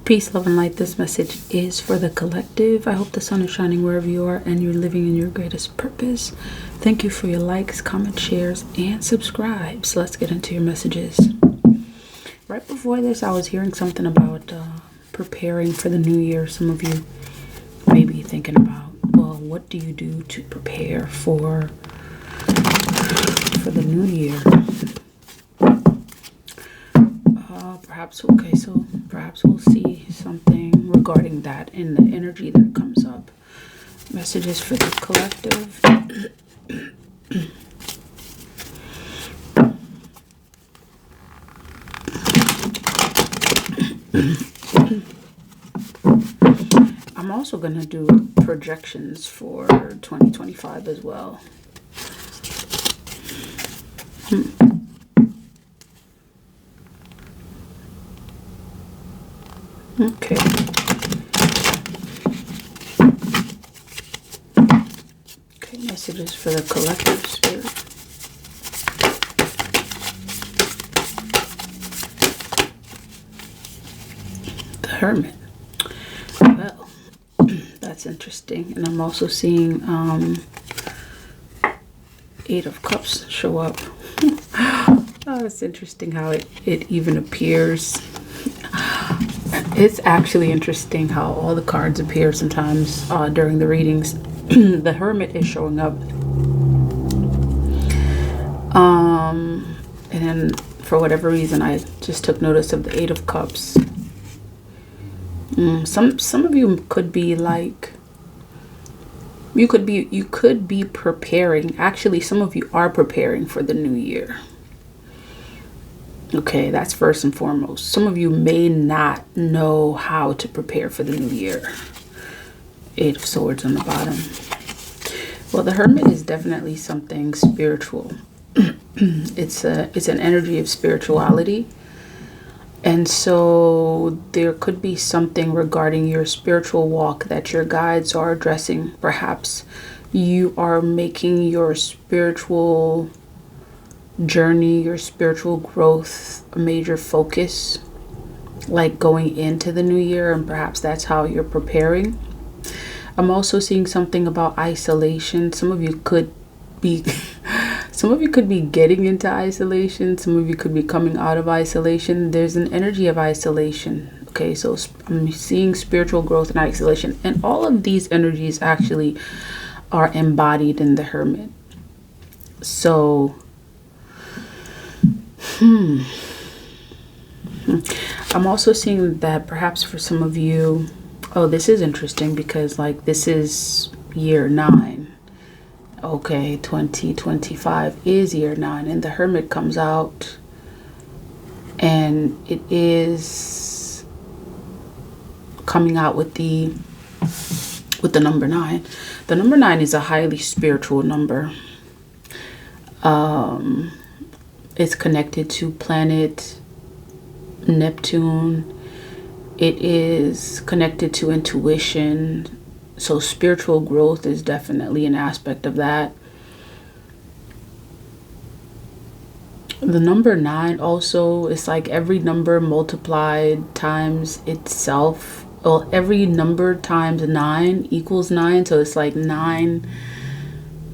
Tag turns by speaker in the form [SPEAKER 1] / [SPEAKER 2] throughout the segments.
[SPEAKER 1] Peace, love, and light. This message is for the collective. I hope the sun is shining wherever you are and you're living in your greatest purpose. Thank you for your likes, comments, shares, and subscribes. Let's get into your messages. Right before this, I was hearing something about preparing for the new year. Some of you may be thinking about, well, what do you do to prepare for the new year? Perhaps we'll see something regarding that in the energy that comes up. Messages for the collective. I'm also going to do projections for 2025 as well. Okay. Okay, messages for the collective spirit. The Hermit. Well, that's interesting. And I'm also seeing Eight of Cups show up. Oh, it's interesting how it even appears. It's actually interesting how all the cards appear sometimes during the readings. The Hermit is showing up. And then for whatever reason, I just took notice of the Eight of Cups. Some of you could be like, you could be preparing. Actually, some of you are preparing for the new year. Okay, that's first and foremost. Some of you may not know how to prepare for the new year. Eight of Swords on the bottom. Well, the Hermit is definitely something spiritual. It's an energy of spirituality. And so there could be something regarding your spiritual walk that your guides are addressing. Perhaps you are making your spiritual journey, your spiritual growth a major focus, like going into the new year, and perhaps that's how you're preparing. I'm also seeing something about isolation. Some of you could be getting into isolation. Some of you could be coming out of isolation. There's an energy of isolation. Okay, so I'm seeing spiritual growth and isolation, and all of these energies actually are embodied in the Hermit. So I'm also seeing that perhaps for some of you, oh, this is interesting because like this is year 9. Okay, 2025 is year 9, and the Hermit comes out, and it is coming out with the number 9. The number 9 is a highly spiritual number. It's connected to planet Neptune. It is connected to intuition. So spiritual growth is definitely an aspect of that. The number 9 also is like every number multiplied times itself. Well, every number times 9 equals 9. So it's like 9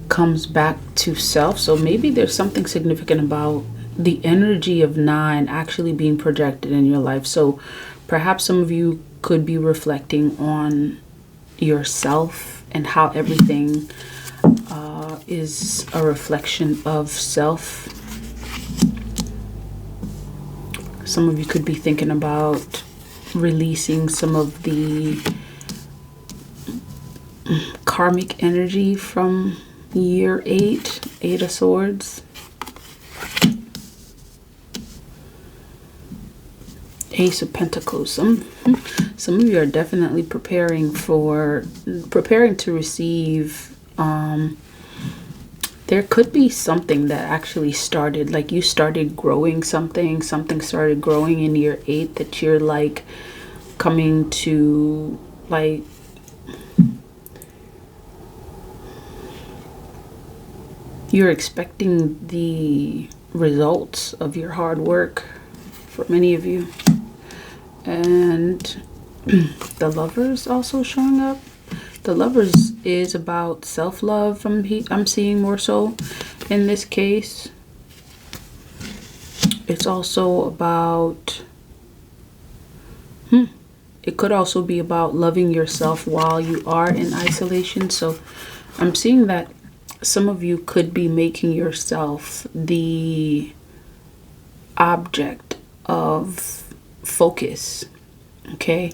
[SPEAKER 1] comes back to self. So maybe there's something significant about the energy of 9 actually being projected in your life. So perhaps some of you could be reflecting on yourself and how everything is a reflection of self. Some of you could be thinking about releasing some of the karmic energy from year 8, Eight of Swords. Ace of Pentacles. Some of you are definitely preparing to receive. There could be something that actually started, like you started growing something started growing in year 8 that you're like coming to, like, you're expecting the results of your hard work for many of you. And The Lovers also showing up. The Lovers is about self-love. I'm seeing more so in this case. It's also about it could also be about loving yourself while you are in isolation. So I'm seeing that some of you could be making yourself the object of focus, okay?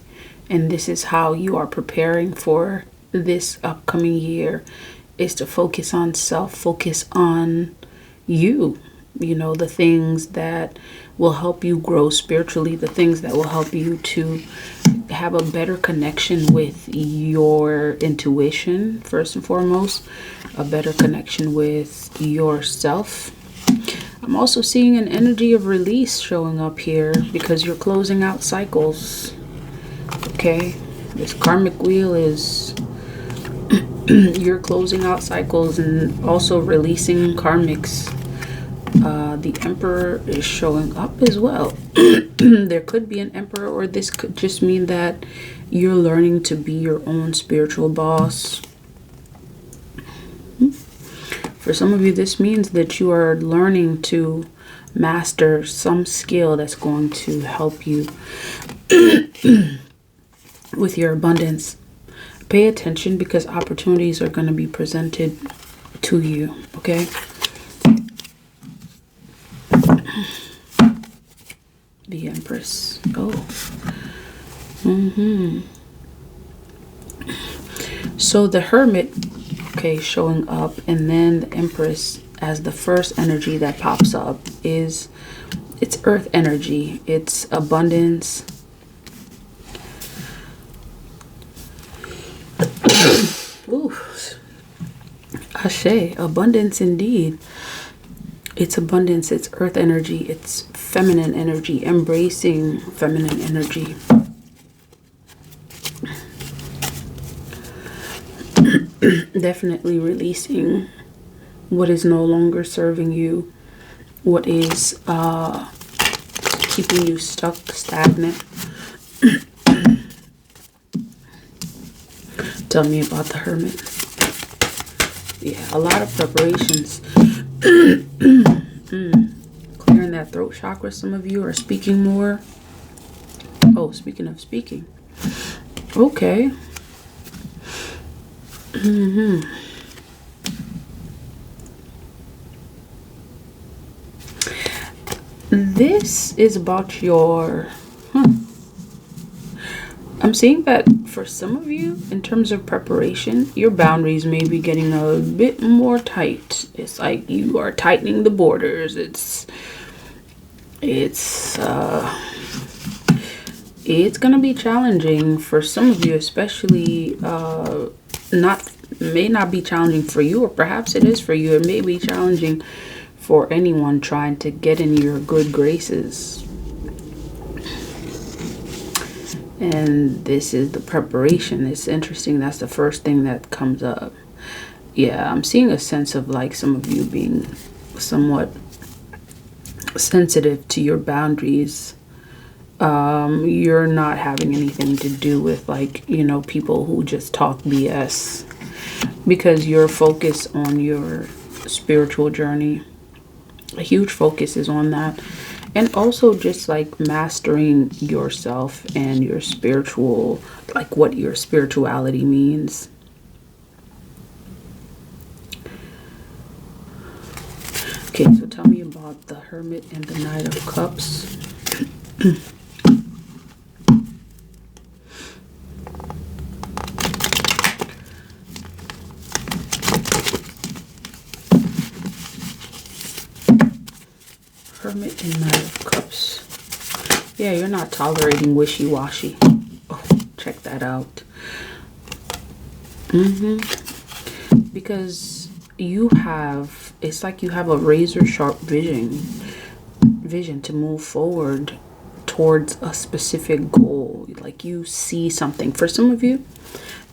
[SPEAKER 1] And this is how you are preparing for this upcoming year, is to focus on self, focus on you, you know, the things that will help you grow spiritually, the things that will help you to have a better connection with your intuition, first and foremost, a better connection with yourself. I'm also seeing an energy of release showing up here because you're closing out cycles. Okay, this karmic wheel is you're closing out cycles and also releasing karmics. The Emperor is showing up as well. There could be an Emperor, or this could just mean that you're learning to be your own spiritual boss. For some of you, this means that you are learning to master some skill that's going to help you with your abundance. Pay attention because opportunities are going to be presented to you, okay? The Empress. Oh. So the Hermit, okay, showing up, and then the Empress as the first energy that pops up is, it's earth energy. It's abundance. Ooh. Ashe, abundance indeed. It's abundance, it's earth energy, it's feminine energy, embracing feminine energy. Definitely releasing what is no longer serving you, what is keeping you stuck, stagnant. Tell me about the Hermit. Yeah, a lot of preparations. Clearing that throat chakra. Some of you are speaking more. Oh, speaking of speaking. Okay. This is about your... I'm seeing that for some of you, in terms of preparation, your boundaries may be getting a bit more tight. It's like you are tightening the borders. It's gonna be challenging for some of you, especially may not be challenging for you, or perhaps it is for you. It may be challenging for anyone trying to get in your good graces. And this is the preparation. It's interesting. That's the first thing that comes up. Yeah, I'm seeing a sense of like some of you being somewhat sensitive to your boundaries. You're not having anything to do with, like, you know, people who just talk BS, because you're focused on your spiritual journey. A huge focus is on that. And also just like mastering yourself and your spiritual, like what your spirituality means. Okay, so tell me about the Hermit and the Knight of Cups. Hermit and Knight of Cups. Yeah, you're not tolerating wishy-washy. Oh, check that out. Because you have, it's like you have a razor sharp vision to move forward towards a specific goal. Like you see something. For some of you,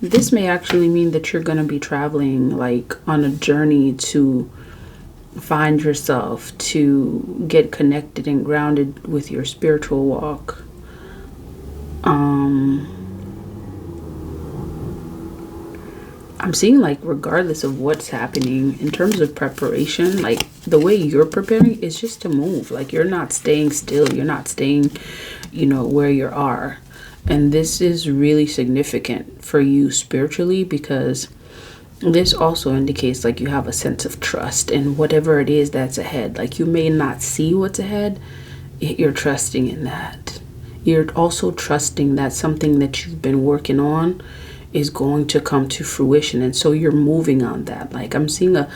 [SPEAKER 1] this may actually mean that you're going to be traveling like on a journey to find yourself, to get connected and grounded with your spiritual walk. I'm seeing like regardless of what's happening in terms of preparation, like the way you're preparing is just to move. Like you're not staying still. You're not staying, where you are. And this is really significant for you spiritually, because this also indicates like you have a sense of trust in whatever it is that's ahead. Like you may not see what's ahead, yet you're trusting in that. You're also trusting that something that you've been working on is going to come to fruition. And so you're moving on that. Like I'm seeing a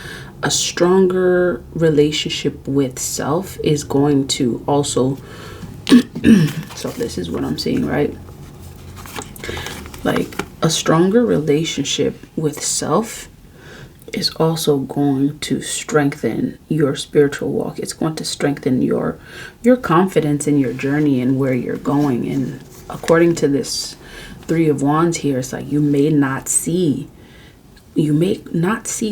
[SPEAKER 1] stronger relationship with self is going to also, so this is what I'm seeing, right? Like a stronger relationship with self is also going to strengthen your spiritual walk. It's going to strengthen your confidence in your journey and where you're going. And according to this Three of Wands here, it's like you may not see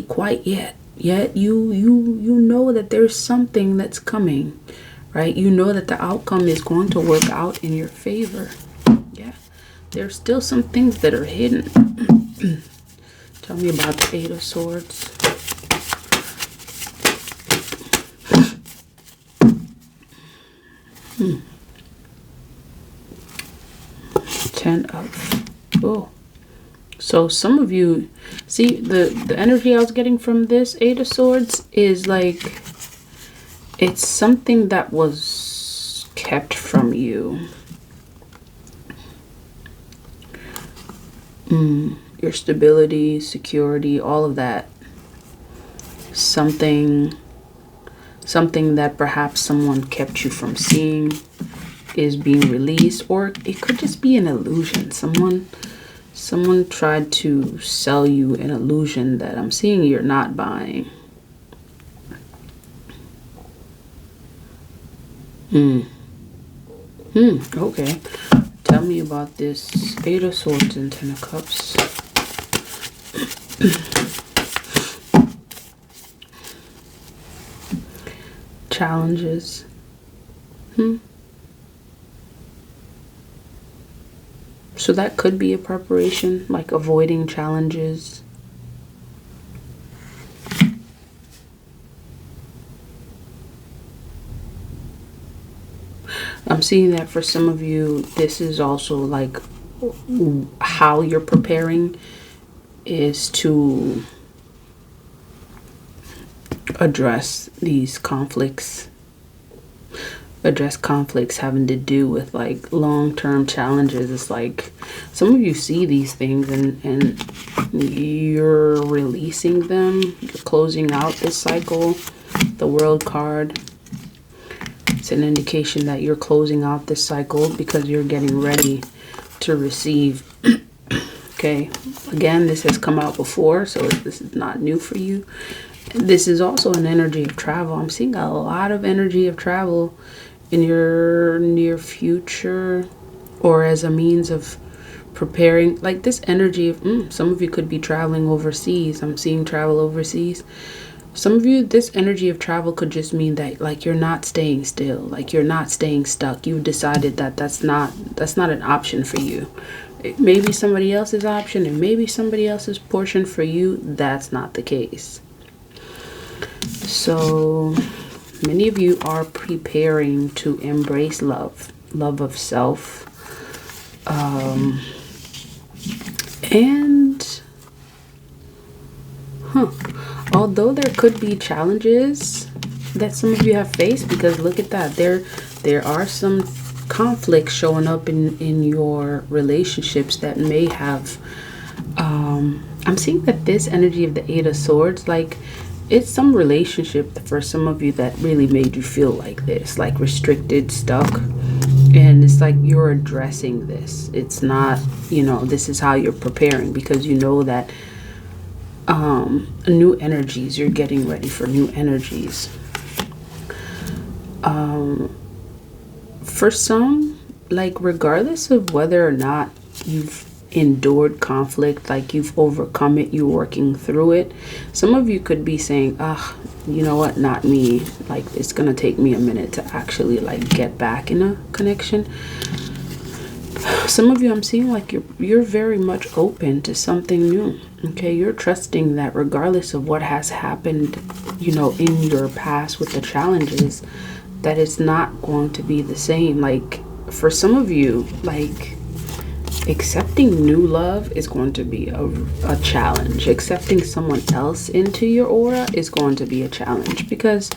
[SPEAKER 1] quite yet you know that there's something that's coming, right? You know that the outcome is going to work out in your favor. Yeah, there's still some things that are hidden. Tell me about the Eight of Swords. Ten of, so some of you see the energy I was getting from this Eight of Swords is like it's something that was kept from you. Your stability, security, all of that. Something that perhaps someone kept you from seeing is being released, or it could just be an illusion. Someone tried to sell you an illusion that I'm seeing you're not buying. Okay. Tell me about this Eight of Swords and Ten of Cups. Challenges. So that could be a preparation, like avoiding challenges. I'm seeing that for some of you, this is also like how you're preparing is to address these conflicts. Address conflicts having to do with like long-term challenges. It's like some of you see these things and you're releasing them. You're closing out this cycle. The World card. It's an indication that you're closing out this cycle because you're getting ready to receive. Okay. Again, this has come out before, so this is not new for you. This is also an energy of travel. I'm seeing a lot of energy of travel in your near future, or as a means of preparing, like this energy of some of you could be traveling overseas. I'm seeing travel overseas. Some of you, this energy of travel could just mean that like you're not staying still, like you're not staying stuck. You've decided that that's not an option for you. It may be somebody else's option, and maybe somebody else's portion. For you, that's not the case. So many of you are preparing to embrace love of self. Although there could be challenges that some of you have faced, because look at that, there are some conflicts showing up in your relationships that may have, I'm seeing that this energy of the Eight of Swords, like it's some relationship for some of you that really made you feel like this, like restricted, stuck. And it's like you're addressing this. It's not, this is how you're preparing, because you know that new energies, you're getting ready for new energies. For some, like regardless of whether or not you've endured conflict, like you've overcome it, you're working through it, some of you could be saying, you know what, not me, like it's gonna take me a minute to actually like get back in a connection. Some of you, I'm seeing like you're very much open to something new. Okay, you're trusting that regardless of what has happened, you know, in your past with the challenges, that it's not going to be the same. Like for some of you, like accepting new love is going to be a challenge. Accepting someone else into your aura is going to be a challenge, because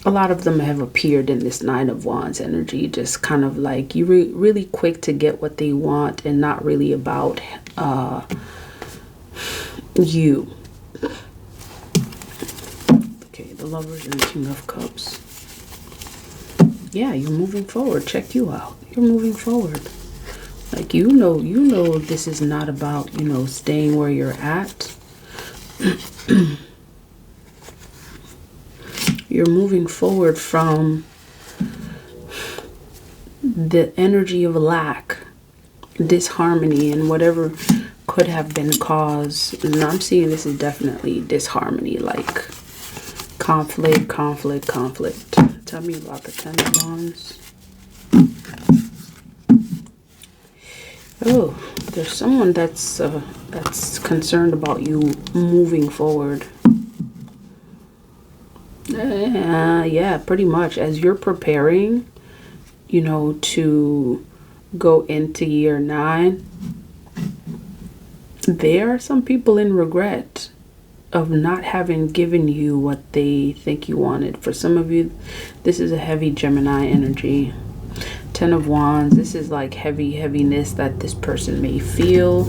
[SPEAKER 1] a lot of them have appeared in this Nine of Wands energy, just kind of like you really quick to get what they want and not really about you. Okay, the Lovers and King of Cups. Yeah, you're moving forward. Check you out. You're moving forward. Like, you know this is not about, you know, staying where you're at. You're moving forward from the energy of lack, disharmony, and whatever could have been caused. And I'm seeing this is definitely disharmony, like conflict. Tell me about the Ten of Wands. Oh, there's someone that's concerned about you moving forward. Yeah, pretty much. As you're preparing, you know, to go into year 9, there are some people in regret of not having given you what they think you wanted. For some of you, this is a heavy Gemini energy. Ten of Wands, this is like heaviness that this person may feel.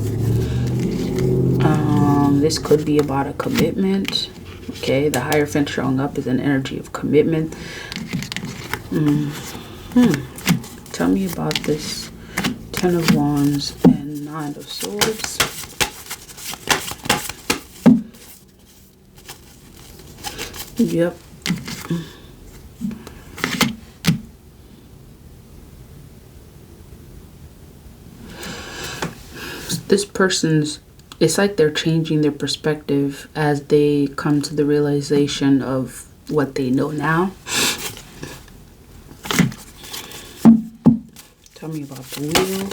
[SPEAKER 1] This could be about a commitment. Okay, the Hierophant showing up is an energy of commitment. Tell me about this Ten of Wands and Nine of Swords. Yep. This person's, it's like they're changing their perspective as they come to the realization of what they know now. Tell me about the Wheel.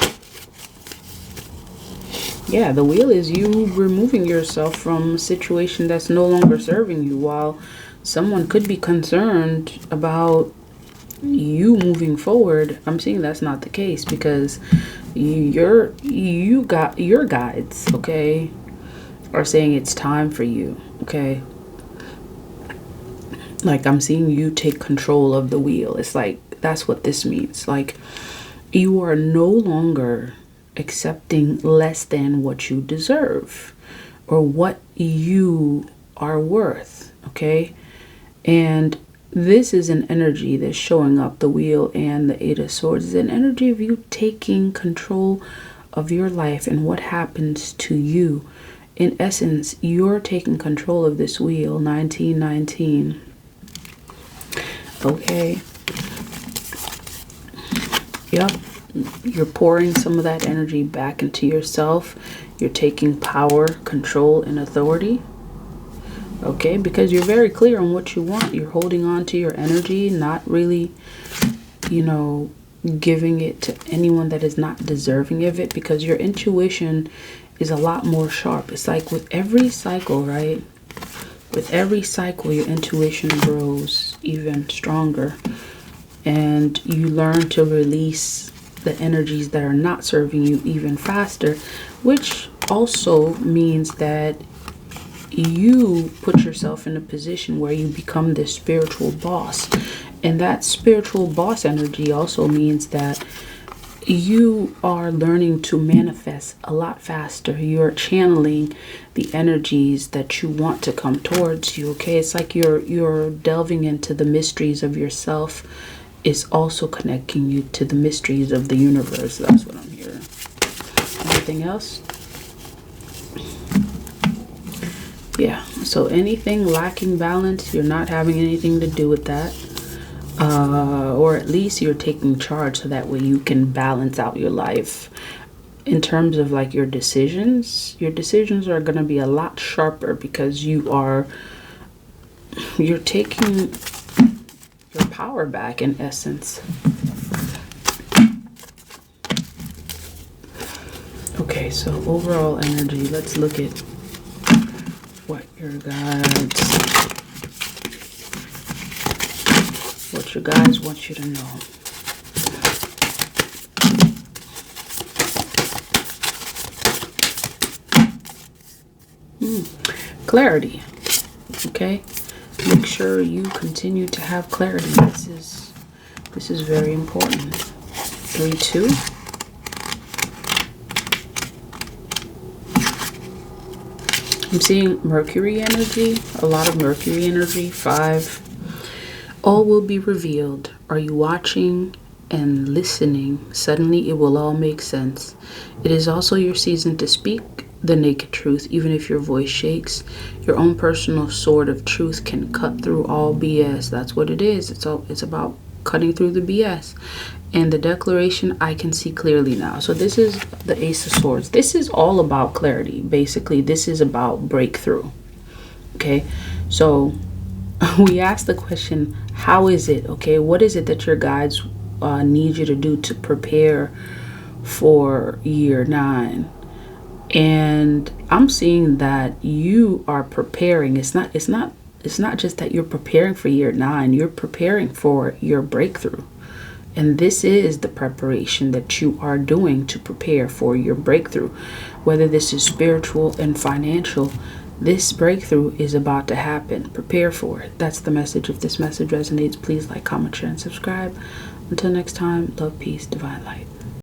[SPEAKER 1] Yeah, the Wheel is you removing yourself from a situation that's no longer serving you, while someone could be concerned about you moving forward. I'm seeing that's not the case, because you got your guides, okay, are saying it's time for you, okay. Like, I'm seeing you take control of the wheel. It's like that's what this means. Like, you are no longer accepting less than what you deserve or what you are worth, okay. And this is an energy that's showing up. The Wheel and the Eight of Swords is an energy of you taking control of your life and what happens to you. In essence, you're taking control of this wheel. 1919. Okay. Yep. You're pouring some of that energy back into yourself. You're taking power, control, and authority. Okay, because you're very clear on what you want. You're holding on to your energy, not really, you know, giving it to anyone that is not deserving of it, because your intuition is a lot more sharp. It's like with every cycle, right? With every cycle, your intuition grows even stronger, and you learn to release the energies that are not serving you even faster, which also means that you put yourself in a position where you become this spiritual boss. And that spiritual boss energy also means that you are learning to manifest a lot faster. You're channeling the energies that you want to come towards you, okay? It's like you're delving into the mysteries of yourself. Is also connecting you to the mysteries of the universe. That's what I'm hearing. Anything else? Yeah, so anything lacking balance, you're not having anything to do with that. Or at least you're taking charge so that way you can balance out your life. In terms of like your decisions are going to be a lot sharper, because you're taking your power back, in essence. Okay, so overall energy, let's look at what your guides want you to know. Clarity. Okay, make sure you continue to have clarity. This is very important. 3-2. I'm seeing Mercury energy, a lot of Mercury energy. 5. All will be revealed. Are you watching and listening? Suddenly it will all make sense. It is also your season to speak the naked truth, even if your voice shakes. Your own personal sword of truth can cut through all BS. That's what it is. It's about cutting through the BS. And the declaration, I can see clearly now. So this is the Ace of Swords. This is all about clarity. Basically, this is about breakthrough. Okay, so we asked the question, how is it? Okay, what is it that your guides need you to do to prepare for year 9? And I'm seeing that you are preparing. It's not just that you're preparing for year 9. You're preparing for your breakthrough. And this is the preparation that you are doing to prepare for your breakthrough. Whether this is spiritual and financial, this breakthrough is about to happen. Prepare for it. That's the message. If this message resonates, please like, comment, share, and subscribe. Until next time, love, peace, divine light.